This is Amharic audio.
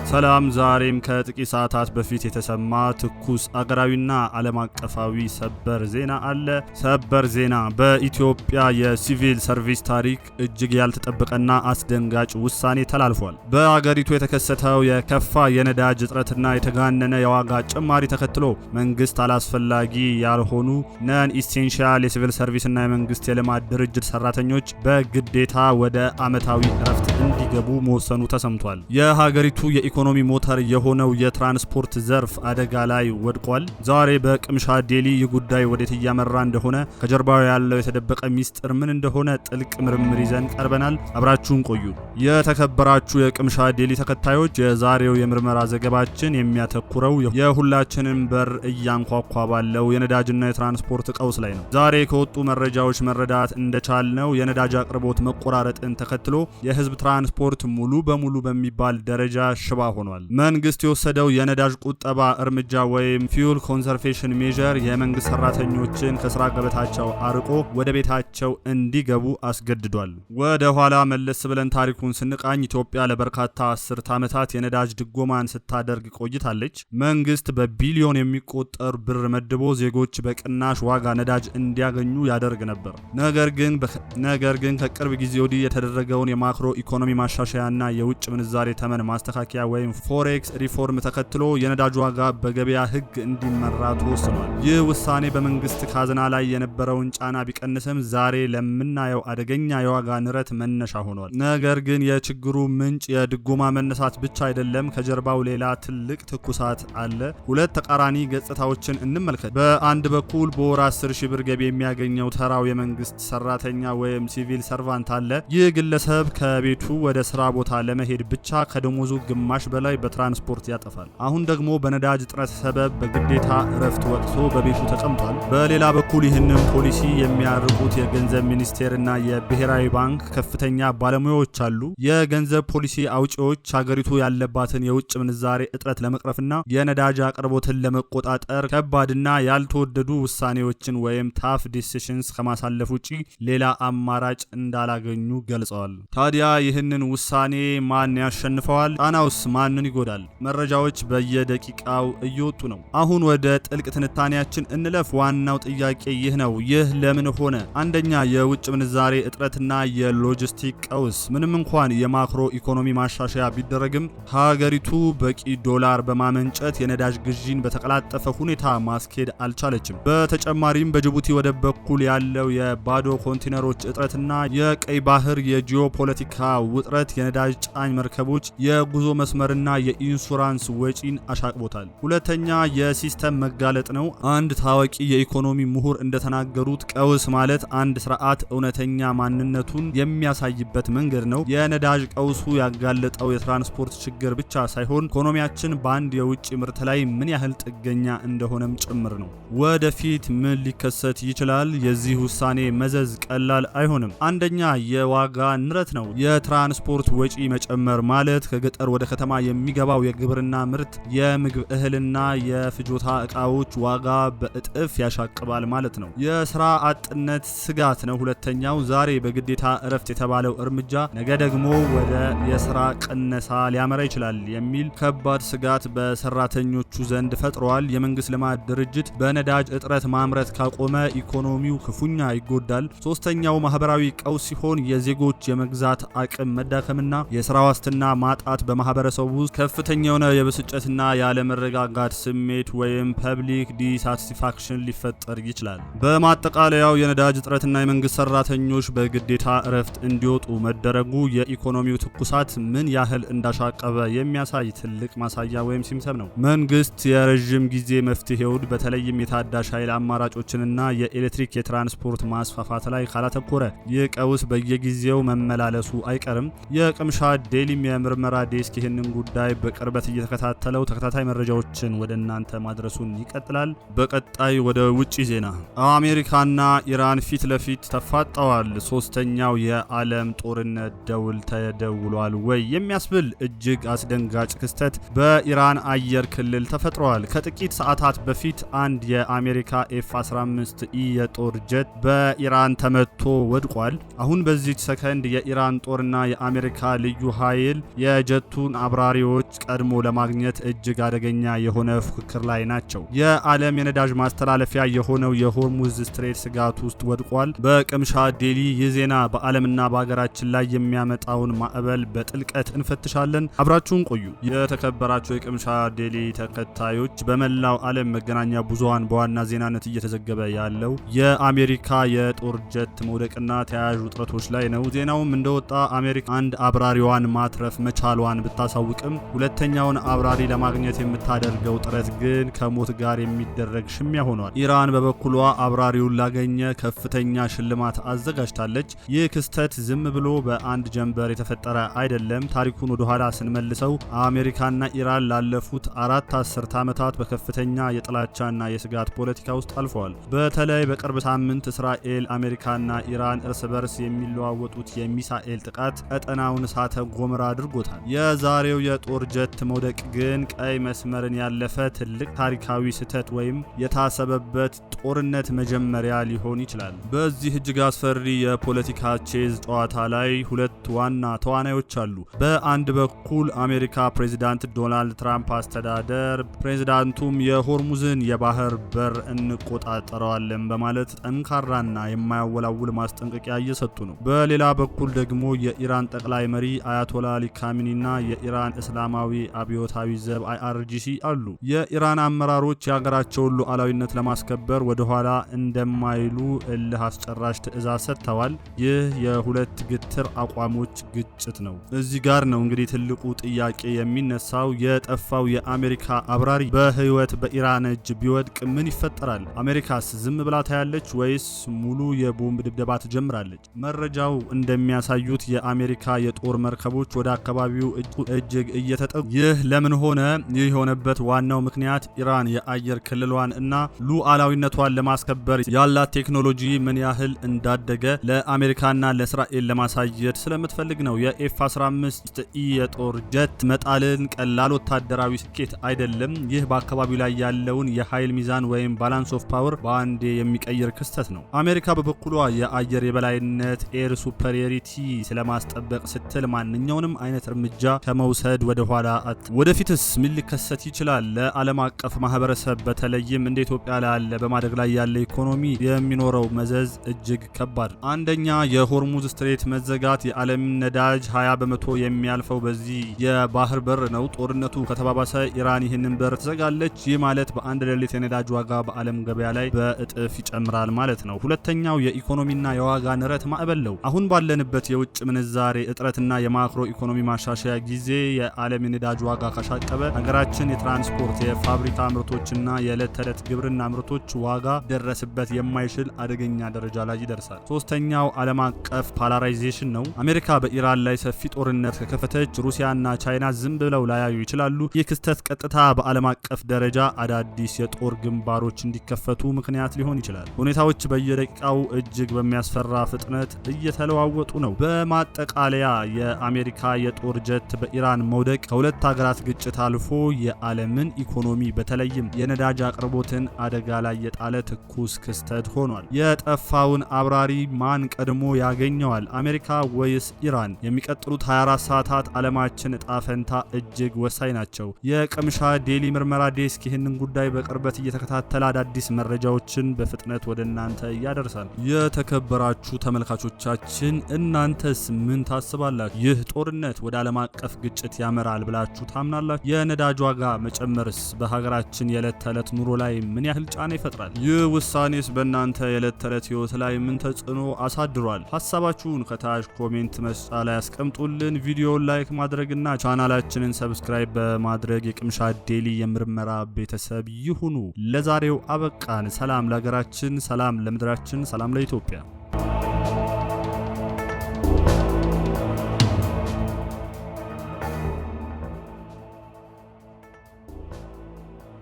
ሰላም ዛሬም ከጥቂት ሰዓታት በፊት የተሰማ ትኩስ አገራዊና ዓለም አቀፋዊ ሰበር ዜና አለ። ሰበር ዜና በኢትዮጵያ የሲቪል ሰርቪስ ታሪክ እጅግ ያልተጠበቀና አስደንጋጭ ውሳኔ ተላልፏል። በአገሪቱ የተከሰተው የከፋ የነዳጅ እጥረትና የተጋነነ የዋጋ ጭማሪ ተከትሎ መንግስት አላስፈላጊ ያልሆኑ ነን ኢሴንሻል የሲቪል ሰርቪስና የመንግስት የልማት ድርጅት ሰራተኞች በግዴታ ወደ ዓመታዊ እረፍት እንዲገቡ መወሰኑ ተሰምቷል። የሀገሪቱ የኢኮኖሚ ሞተር የሆነው የትራንስፖርት ዘርፍ አደጋ ላይ ወድቋል። ዛሬ በቅምሻ ዴሊ ይህ ጉዳይ ወዴት እያመራ እንደሆነ ከጀርባው ያለው የተደበቀ ሚስጥር ምን እንደሆነ ጥልቅ ምርምር ይዘን ቀርበናል። አብራችሁን ቆዩ። የተከበራችሁ የቅምሻ ዴሊ ተከታዮች፣ የዛሬው የምርመራ ዘገባችን የሚያተኩረው የሁላችንን በር እያንኳኳ ባለው የነዳጅና የትራንስፖርት ቀውስ ላይ ነው። ዛሬ ከወጡ መረጃዎች መረዳት እንደቻልነው የነዳጅ አቅርቦት መቆራረጥን ተከትሎ የህዝብ ትራንስፖርት ሙሉ በሙሉ በሚባል ደረጃ ሽባ ሆኗል። መንግስት የወሰደው የነዳጅ ቁጠባ እርምጃ ወይም ፊውል ኮንሰርቬሽን ሜዠር የመንግስት ሰራተኞችን ከስራ ገበታቸው አርቆ ወደ ቤታቸው እንዲገቡ አስገድዷል። ወደ ኋላ መለስ ብለን ታሪኩን ስንቃኝ ኢትዮጵያ ለበርካታ አስርት ዓመታት የነዳጅ ድጎማን ስታደርግ ቆይታለች። መንግስት በቢሊዮን የሚቆጠር ብር መድቦ ዜጎች በቅናሽ ዋጋ ነዳጅ እንዲያገኙ ያደርግ ነበር። ነገር ግን ከቅርብ ጊዜ ወዲህ የተደረገውን የማክሮ ኢኮኖሚ ማሻሻያና የውጭ ምንዛሬ ተመን ማስተካከያ ወይም ፎሬክስ ሪፎርም ተከትሎ የነዳጅ ዋጋ በገበያ ህግ እንዲመራ ተወስኗል። ይህ ውሳኔ በመንግስት ካዝና ላይ የነበረውን ጫና ቢቀንስም ዛሬ ለምናየው አደገኛ የዋጋ ንረት መነሻ ሆኗል። ነገር ግን የችግሩ ምንጭ የድጎማ መነሳት ብቻ አይደለም። ከጀርባው ሌላ ትልቅ ትኩሳት አለ። ሁለት ተቃራኒ ገጽታዎችን እንመልከት። በአንድ በኩል በወር 10,000 ብር ገቢ የሚያገኘው ተራው የመንግስት ሰራተኛ ወይም ሲቪል ሰርቫንት አለ። ይህ ግለሰብ ከቤቱ ወደ ስራ ቦታ ለመሄድ ብቻ ከደሞዙ ግማሽ በላይ በትራንስፖርት ያጠፋል። አሁን ደግሞ በነዳጅ እጥረት ሰበብ በግዴታ እረፍት ወጥቶ በቤቱ ተቀምጧል። በሌላ በኩል ይህንን ፖሊሲ የሚያርቁት የገንዘብ ሚኒስቴርና የብሔራዊ ባንክ ከፍተኛ ባለሙያዎች አሉ። የገንዘብ ፖሊሲ አውጪዎች ሀገሪቱ ያለባትን የውጭ ምንዛሬ እጥረት ለመቅረፍና የነዳጅ አቅርቦትን ለመቆጣጠር ከባድና ያልተወደዱ ውሳኔዎችን ወይም ታፍ ዲሲሽንስ ከማሳለፍ ውጪ ሌላ አማራጭ እንዳላገኙ ገልጸዋል። ታዲያ ይህንን ውሳኔ ማን ያሸንፈዋል? ጣናውስ ማንን ይጎዳል? መረጃዎች በየደቂቃው እየወጡ ነው። አሁን ወደ ጥልቅ ትንታኔያችን እንለፍ። ዋናው ጥያቄ ይህ ነው። ይህ ለምን ሆነ? አንደኛ፣ የውጭ ምንዛሬ እጥረትና የሎጂስቲክ ቀውስ። ምንም እንኳን የማክሮ ኢኮኖሚ ማሻሻያ ቢደረግም ሀገሪቱ በቂ ዶላር በማመንጨት የነዳጅ ግዢን በተቀላጠፈ ሁኔታ ማስኬድ አልቻለችም። በተጨማሪም በጅቡቲ ወደብ በኩል ያለው የባዶ ኮንቴነሮች እጥረትና የቀይ ባህር የጂኦፖለቲካ ውጥረት የነዳጅ ጫኝ መርከቦች የጉዞ መስመርና የኢንሹራንስ ወጪን አሻቅቦታል። ሁለተኛ፣ የሲስተም መጋለጥ ነው። አንድ ታዋቂ የኢኮኖሚ ምሁር እንደተናገሩት ቀውስ ማለት አንድ ስርዓት እውነተኛ ማንነቱን የሚያሳይበት መንገድ ነው። የነዳጅ ቀውሱ ያጋለጠው የትራንስፖርት ችግር ብቻ ሳይሆን ኢኮኖሚያችን በአንድ የውጭ ምርት ላይ ምን ያህል ጥገኛ እንደሆነም ጭምር ነው። ወደፊት ምን ሊከሰት ይችላል? የዚህ ውሳኔ መዘዝ ቀላል አይሆንም። አንደኛ፣ የዋጋ ንረት ነው። የትራንስፖርት ወጪ መጨመር ማለት ከገጠር ወደ ከተማ የሚገባው የግብርና ምርት፣ የምግብ እህልና የፍጆታ እቃዎች ዋጋ በእጥፍ ያሻቅባል ማለት ነው። የስራ አጥነት ስጋት ነው። ሁለተኛው፣ ዛሬ በግዴታ እረፍት የተባለው እርምጃ ነገ ደግሞ ወደ የስራ ቅነሳ ሊያመራ ይችላል የሚል ከባድ ስጋት በሰራተኞቹ ዘንድ ፈጥሯል። የመንግስት ልማት ድርጅት በነዳጅ እጥረት ማምረት ካቆመ ኢኮኖሚው ክፉኛ ይጎዳል። ሶስተኛው፣ ማህበራዊ ቀውስ ሲሆን የዜጎች የመግዛት አቅም መዳከምና የስራ ዋስትና ማጣት በማህበረሰቡ ውስጥ ከፍተኛ የሆነ የብስጭትና ያለመረጋጋት ስሜት ወይም ፐብሊክ ዲሳቲስፋክሽን ሊፈጠር ይችላል። በማጠቃለያው የነዳጅ እጥረትና የመንግስት ሰራተኞች በግዴታ እረፍት እንዲወጡ መደረጉ የኢኮኖሚው ትኩሳት ምን ያህል እንዳሻቀበ የሚያሳይ ትልቅ ማሳያ ወይም ሲምሰም ነው። መንግስት የረዥም ጊዜ መፍትሄውን በተለይም የታዳሽ ኃይል አማራጮችንና የኤሌክትሪክ የትራንስፖርት ማስፋፋት ላይ ካላተኮረ ይህ ቀውስ በየጊዜው መመላለሱ አይቀርም። የቅምሻ ዴሊም የምርመራ ዴስክ ይህንን ጉዳይ በቅርበት እየተከታተለው ተከታታይ መረጃዎችን ወደ እናንተ ማድረሱን ይቀጥላል። በቀጣይ ወደ ውጪ ዜና፣ አሜሪካና ኢራን ፊት ለፊት ተፋጠዋል። ሶስተኛው የዓለም ጦርነት ደውል ተደውሏል ወይ የሚያስብል እጅግ አስደንጋጭ ክስተት በኢራን አየር ክልል ተፈጥሯል። ከጥቂት ሰዓታት በፊት አንድ የአሜሪካ F-15E የጦር ጀት በኢራን ተመቶ ወድቋል። አሁን በዚህ ሰከንድ የኢራን ጦርና የአሜሪካ ልዩ ኃይል የጀቱን አብራ አብራሪዎች ቀድሞ ለማግኘት እጅግ አደገኛ የሆነ ፉክክር ላይ ናቸው። የዓለም የነዳጅ ማስተላለፊያ የሆነው የሆርሙዝ ስትሬት ስጋት ውስጥ ወድቋል። በቅምሻ ዴሊ ይህ ዜና በዓለምና በሀገራችን ላይ የሚያመጣውን ማዕበል በጥልቀት እንፈትሻለን። አብራችሁን ቆዩ። የተከበራቸው የቅምሻ ዴሊ ተከታዮች፣ በመላው ዓለም መገናኛ ብዙሃን በዋና ዜናነት እየተዘገበ ያለው የአሜሪካ የጦር ጀት መውደቅና ተያያዥ ውጥረቶች ላይ ነው። ዜናውም እንደወጣ አሜሪካ አንድ አብራሪዋን ማትረፍ መቻሏን ብታሳውቅም ሁለተኛውን አብራሪ ለማግኘት የምታደርገው ጥረት ግን ከሞት ጋር የሚደረግ ሽሚያ ሆኗል። ኢራን በበኩሏ አብራሪውን ላገኘ ከፍተኛ ሽልማት አዘጋጅታለች። ይህ ክስተት ዝም ብሎ በአንድ ጀንበር የተፈጠረ አይደለም። ታሪኩን ወደ ኋላ ስንመልሰው አሜሪካና ኢራን ላለፉት 4 አስርት ዓመታት በከፍተኛ የጥላቻና የስጋት ፖለቲካ ውስጥ አልፈዋል። በተለይ በቅርብ ሳምንት እስራኤል፣ አሜሪካና ኢራን እርስ በርስ የሚለዋወጡት የሚሳኤል ጥቃት ቀጠናውን እሳተ ገሞራ አድርጎታል። የዛሬው የጦር ጀት መውደቅ ግን ቀይ መስመርን ያለፈ ትልቅ ታሪካዊ ስህተት ወይም የታሰበበት ጦርነት መጀመሪያ ሊሆን ይችላል። በዚህ እጅግ አስፈሪ የፖለቲካ ቼዝ ጨዋታ ላይ ሁለት ዋና ተዋናዮች አሉ። በአንድ በኩል አሜሪካ ፕሬዚዳንት ዶናልድ ትራምፕ አስተዳደር፣ ፕሬዚዳንቱም የሆርሙዝን የባህር በር እንቆጣጠረዋለን በማለት ጠንካራና የማያወላውል ማስጠንቀቂያ እየሰጡ ነው። በሌላ በኩል ደግሞ የኢራን ጠቅላይ መሪ አያቶላ አሊ ካሚኒና የኢራን እስላማዊ አብዮታዊ ዘብ IRGC አሉ። የኢራን አመራሮች የሀገራቸውን ሉዓላዊነት ለማስከበር ወደ ኋላ እንደማይሉ እልህ አስጨራሽ ትዕዛዝ ሰጥተዋል። ይህ የሁለት ግትር አቋሞች ግጭት ነው። እዚህ ጋር ነው እንግዲህ ትልቁ ጥያቄ የሚነሳው። የጠፋው የአሜሪካ አብራሪ በህይወት በኢራን እጅ ቢወድቅ ምን ይፈጠራል? አሜሪካስ ዝም ብላ ታያለች ወይስ ሙሉ የቦምብ ድብደባ ትጀምራለች? መረጃው እንደሚያሳዩት የአሜሪካ የጦር መርከቦች ወደ አካባቢው እጅግ እየተጠጉ። ይህ ለምን ሆነ? ይህ የሆነበት ዋናው ምክንያት ኢራን የአየር ክልሏን እና ሉዓላዊነቷን ለማስከበር ያላት ቴክኖሎጂ ምን ያህል እንዳደገ ለአሜሪካና ለእስራኤል ለማሳየት ስለምትፈልግ ነው። የኤፍ-15E የጦር ጀት መጣልን ቀላል ወታደራዊ ስኬት አይደለም። ይህ በአካባቢው ላይ ያለውን የኃይል ሚዛን ወይም ባላንስ ኦፍ ፓወር በአንዴ የሚቀይር ክስተት ነው። አሜሪካ በበኩሏ የአየር የበላይነት ኤር ሱፐሪዮሪቲ ስለማስጠበቅ ስትል ማንኛውንም አይነት እርምጃ ከመውሰድ ወደ ኋላ ወደፊትስ ምን ሊከሰት ይችላል? ለዓለም አቀፍ ማህበረሰብ በተለይም እንደ ኢትዮጵያ ላለ በማደግ ላይ ያለ ኢኮኖሚ የሚኖረው መዘዝ እጅግ ከባድ። አንደኛ፣ የሆርሙዝ ስትሬት መዘጋት። የዓለም ነዳጅ 20 በመቶ የሚያልፈው በዚህ የባህር በር ነው። ጦርነቱ ከተባባሰ ኢራን ይህንን በር ትዘጋለች። ይህ ማለት በአንድ ሌሊት የነዳጅ ዋጋ በዓለም ገበያ ላይ በእጥፍ ይጨምራል ማለት ነው። ሁለተኛው የኢኮኖሚና የዋጋ ንረት ማዕበል ነው። አሁን ባለንበት የውጭ ምንዛሬ እጥረትና የማክሮ ኢኮኖሚ ማሻሻያ ጊዜ የዓለም የነዳጅ ዋጋ ካሻቀበ ሀገራችን የትራንስፖርት፣ የፋብሪካ ምርቶችና የዕለት ተዕለት ግብርና ምርቶች ዋጋ ደረስበት የማይችል አደገኛ ደረጃ ላይ ይደርሳል። ሶስተኛው ዓለም አቀፍ ፖላራይዜሽን ነው። አሜሪካ በኢራን ላይ ሰፊ ጦርነት ከከፈተች ሩሲያና ቻይና ዝም ብለው ላያዩ ይችላሉ። ይህ ክስተት ቀጥታ በዓለም አቀፍ ደረጃ አዳዲስ የጦር ግንባሮች እንዲከፈቱ ምክንያት ሊሆን ይችላል። ሁኔታዎች በየደቂቃው እጅግ በሚያስፈራ ፍጥነት እየተለዋወጡ ነው። በማጠቃለያ የአሜሪካ የጦር ጀት በኢራን መውደቅ ከሁለት ሀገራት ግጭት አልፎ የዓለምን ኢኮኖሚ በተለይም የነዳጅ አቅርቦትን አደጋ ላይ የጣለ ትኩስ ክስተት ሆኗል። የጠፋውን አብራሪ ማን ቀድሞ ያገኘዋል? አሜሪካ ወይስ ኢራን? የሚቀጥሉት 24 ሰዓታት ዓለማችን እጣ ፈንታ እጅግ ወሳኝ ናቸው። የቅምሻ ዴሊ ምርመራ ዴስክ ይህንን ጉዳይ በቅርበት እየተከታተለ አዳዲስ መረጃዎችን በፍጥነት ወደ እናንተ ያደርሳል። የተከበራችሁ ተመልካቾቻችን እናንተስ ምን ታስባላችሁ? ይህ ጦርነት ወደ ዓለም አቀፍ ግጭት ያመራል ብላችሁ ታምናላችሁ? የነዳጅ ዋጋ መጨመርስ በሀገራችን የዕለት ተዕለት ኑሮ ላይ ምን ያህል ጫና ይፈጥራል? ይህ ውሳኔስ በእናንተ የዕለት ተዕለት ህይወት ላይ ምን ተጽዕኖ አሳድሯል? ሀሳባችሁን ከታች ኮሜንት መስጫ ላይ ያስቀምጡልን። ቪዲዮውን ላይክ ማድረግና ቻናላችንን ሰብስክራይብ በማድረግ የቅምሻ ዴሊ የምርመራ ቤተሰብ ይሁኑ። ለዛሬው አበቃን። ሰላም ለሀገራችን፣ ሰላም ለምድራችን፣ ሰላም ለኢትዮጵያ።